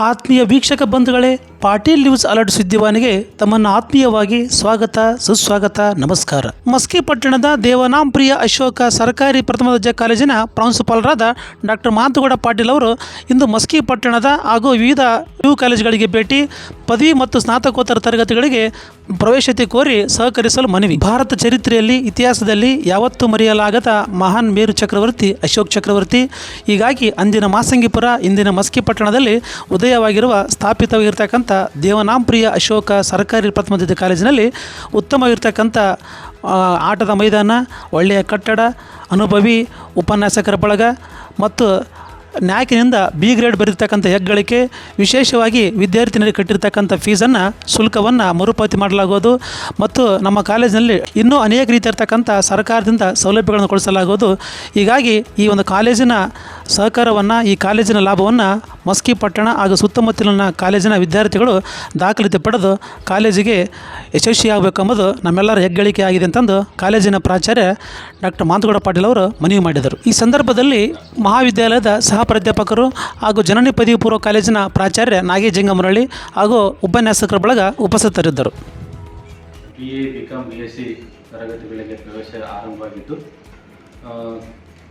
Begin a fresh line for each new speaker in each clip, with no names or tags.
ಆತ್ಮೀಯ ವೀಕ್ಷಕ ಬಂಧುಗಳೇ, ಪಾಟೀಲ್ ನ್ಯೂಸ್ ಅಲರ್ಟ್ ಸುದ್ದಿವಾಹಿನಿಗೆ ತಮ್ಮನ್ನು ಆತ್ಮೀಯವಾಗಿ ಸ್ವಾಗತ, ಸುಸ್ವಾಗತ, ನಮಸ್ಕಾರ. ಮಸ್ಕಿ ಪಟ್ಟಣದ ದೇವನಾಂಪ್ರಿಯ ಅಶೋಕ ಸರ್ಕಾರಿ ಪ್ರಥಮ ದರ್ಜೆ ಕಾಲೇಜಿನ ಪ್ರಾಂಶುಪಾಲರಾದ ಡಾಕ್ಟರ್ ಮಾಂತಗೌಡ ಪಾಟೀಲ್ ಅವರು ಇಂದು ಮಸ್ಕಿ ಪಟ್ಟಣದ ಹಾಗೂ ವಿವಿಧ ಕಾಲೇಜುಗಳಿಗೆ ಭೇಟಿ, ಪದವಿ ಮತ್ತು ಸ್ನಾತಕೋತ್ತರ ತರಗತಿಗಳಿಗೆ ಪ್ರವೇಶತೆ ಕೋರಿ ಸಹಕರಿಸಲು ಮನವಿ. ಭಾರತ ಚರಿತ್ರೆಯಲ್ಲಿ, ಇತಿಹಾಸದಲ್ಲಿ ಯಾವತ್ತೂ ಮರೆಯಲಾಗದ ಮಹಾನ್ ಮೇರು ಚಕ್ರವರ್ತಿ ಅಶೋಕ್ ಚಕ್ರವರ್ತಿ. ಹೀಗಾಗಿ ಅಂದಿನ ಮಾಸಂಗಿಪುರ, ಇಂದಿನ ಮಸ್ಕಿ ಪಟ್ಟಣದಲ್ಲಿ ಉದಯವಾಗಿರುವ ಸ್ಥಾಪಿತವಾಗಿರ್ತಕ್ಕಂಥ ದೇವನಾಂಪ್ರಿಯ ಅಶೋಕ ಸರ್ಕಾರಿ ಪ್ರಥಮ ದರ್ಜೆ ಕಾಲೇಜಿನಲ್ಲಿ ಉತ್ತಮವಾಗಿರ್ತಕ್ಕಂಥ ಆಟದ ಮೈದಾನ, ಒಳ್ಳೆಯ ಕಟ್ಟಡ, ಅನುಭವಿ ಉಪನ್ಯಾಸಕರ ಬಳಗ ಮತ್ತು ನ್ಯಾಕಿನಿಂದ ಬಿ ಗ್ರೇಡ್ ಬರೆದಿರ್ತಕ್ಕಂಥ ಹೆಗ್ಗಳಿಕೆ, ವಿಶೇಷವಾಗಿ ವಿದ್ಯಾರ್ಥಿನಿಯರಿಗೆ ಕಟ್ಟಿರ್ತಕ್ಕಂಥ ಫೀಸನ್ನು, ಶುಲ್ಕವನ್ನು ಮರುಪಾವತಿ ಮಾಡಲಾಗುವುದು ಮತ್ತು ನಮ್ಮ ಕಾಲೇಜಿನಲ್ಲಿ ಇನ್ನೂ ಅನೇಕ ರೀತಿ ಇರ್ತಕ್ಕಂಥ ಸರ್ಕಾರದಿಂದ ಸೌಲಭ್ಯಗಳನ್ನು ಕೊಡಿಸಲಾಗುವುದು. ಹೀಗಾಗಿ ಈ ಒಂದು ಕಾಲೇಜಿನ ಸಹಕಾರವನ್ನು, ಈ ಕಾಲೇಜಿನ ಲಾಭವನ್ನು ಮಸ್ಕಿ ಪಟ್ಟಣ ಹಾಗೂ ಸುತ್ತಮುತ್ತಲಿನ ಕಾಲೇಜಿನ ವಿದ್ಯಾರ್ಥಿಗಳು ದಾಖಲಾತಿ ಪಡೆದು ಕಾಲೇಜಿಗೆ ಯಶಸ್ವಿಯಾಗಬೇಕೆಂಬುದು ನಮ್ಮೆಲ್ಲರ ಹೆಗ್ಗಳಿಕೆ ಆಗಿದೆ ಅಂತಂದು ಕಾಲೇಜಿನ ಪ್ರಾಚಾರ್ಯ ಡಾಕ್ಟರ್ ಮಾಂತಗೌಡ ಪಾಟೀಲ್ ಅವರು ಮನವಿ ಮಾಡಿದರು. ಈ ಸಂದರ್ಭದಲ್ಲಿ ಮಹಾವಿದ್ಯಾಲಯದ ಸಹ ಪ್ರಾಧ್ಯಾಪಕರು ಹಾಗೂ ಜನನಿ ಪದವಿ ಪೂರ್ವ ಕಾಲೇಜಿನ ಪ್ರಾಚಾರ್ಯ ನಾಗೇಜಂಗಮರಳ್ಳಿ ಹಾಗೂ ಉಪನ್ಯಾಸಕರ ಬಳಗ ಉಪಸ್ಥಿತರಿದ್ದರು.
BA, BCom, BSc ತರಗತಿಗಳಿಗೆ ಪ್ರವೇಶ ಆರಂಭವಾಗಿದ್ದು,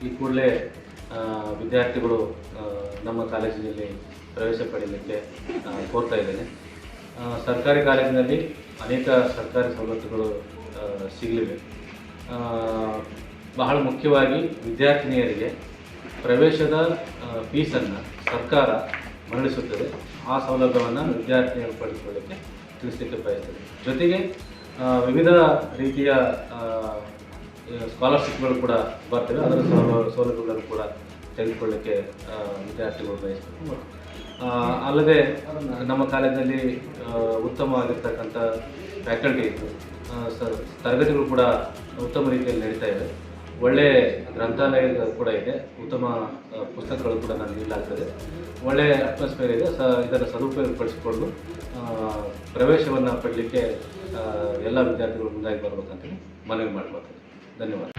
ಈ ಕೂಡಲೇ ವಿದ್ಯಾರ್ಥಿಗಳು ನಮ್ಮ ಕಾಲೇಜಿನಲ್ಲಿ ಪ್ರವೇಶ ಪಡೆಯಲಿಕ್ಕೆ ಕೋರ್ತಾ ಇದ್ದೇನೆ. ಸರ್ಕಾರಿ ಕಾಲೇಜಿನಲ್ಲಿ ಅನೇಕ ಸರ್ಕಾರಿ ಸವಲತ್ತುಗಳು ಸಿಗಲಿವೆ. ಬಹಳ ಮುಖ್ಯವಾಗಿ ವಿದ್ಯಾರ್ಥಿನಿಯರಿಗೆ ಪ್ರವೇಶದ ಫೀಸನ್ನು ಸರ್ಕಾರ ಮರಳಿಸುತ್ತದೆ. ಆ ಸೌಲಭ್ಯವನ್ನು ವಿದ್ಯಾರ್ಥಿನಿಯರು ಪಡೆದುಕೊಳ್ಳಲಿಕ್ಕೆ ತಿಳಿಸಲಿಕ್ಕೆ ಬಯಸ್ತದೆ. ಜೊತೆಗೆ ವಿವಿಧ ರೀತಿಯ ಸ್ಕಾಲರ್ಶಿಪ್ಗಳು ಕೂಡ ಬರ್ತವೆ. ಅದರ ಸೌಲಭ್ಯಗಳನ್ನು ಕೂಡ ತೆಗೆದುಕೊಳ್ಳಲಿಕ್ಕೆ ವಿದ್ಯಾರ್ಥಿಗಳು ಬಯಸ್ತಾರೆ. ಅಲ್ಲದೆ ನಮ್ಮ ಕಾಲೇಜಿನಲ್ಲಿ ಉತ್ತಮವಾಗಿರ್ತಕ್ಕಂಥ ಫ್ಯಾಕಲ್ಟಿ ಇತ್ತು. ತರಗತಿಗಳು ಕೂಡ ಉತ್ತಮ ರೀತಿಯಲ್ಲಿ ನಡೀತಾ ಇದೆ. ಒಳ್ಳೆಯ ಗ್ರಂಥಾಲಯ ಕೂಡ ಇದೆ. ಉತ್ತಮ ಪುಸ್ತಕಗಳು ಕೂಡ ನನಗೆ ನೀಡಲಾಗ್ತದೆ. ಒಳ್ಳೆಯ ಅಟ್ಮಾಸ್ಫಿಯರ್ ಇದೆ. ಇದರ ಸದುಪಯೋಗಪಡಿಸಿಕೊಂಡು ಪ್ರವೇಶವನ್ನು ಪಡಲಿಕ್ಕೆ ಎಲ್ಲ ವಿದ್ಯಾರ್ಥಿಗಳು ಮುಂದಾಗಿ ಬರಬೇಕಂತೇಳಿ ಮನವಿ ಮಾಡ್ಕೊಳ್ತೇನೆ. ಧನ್ಯವಾದ.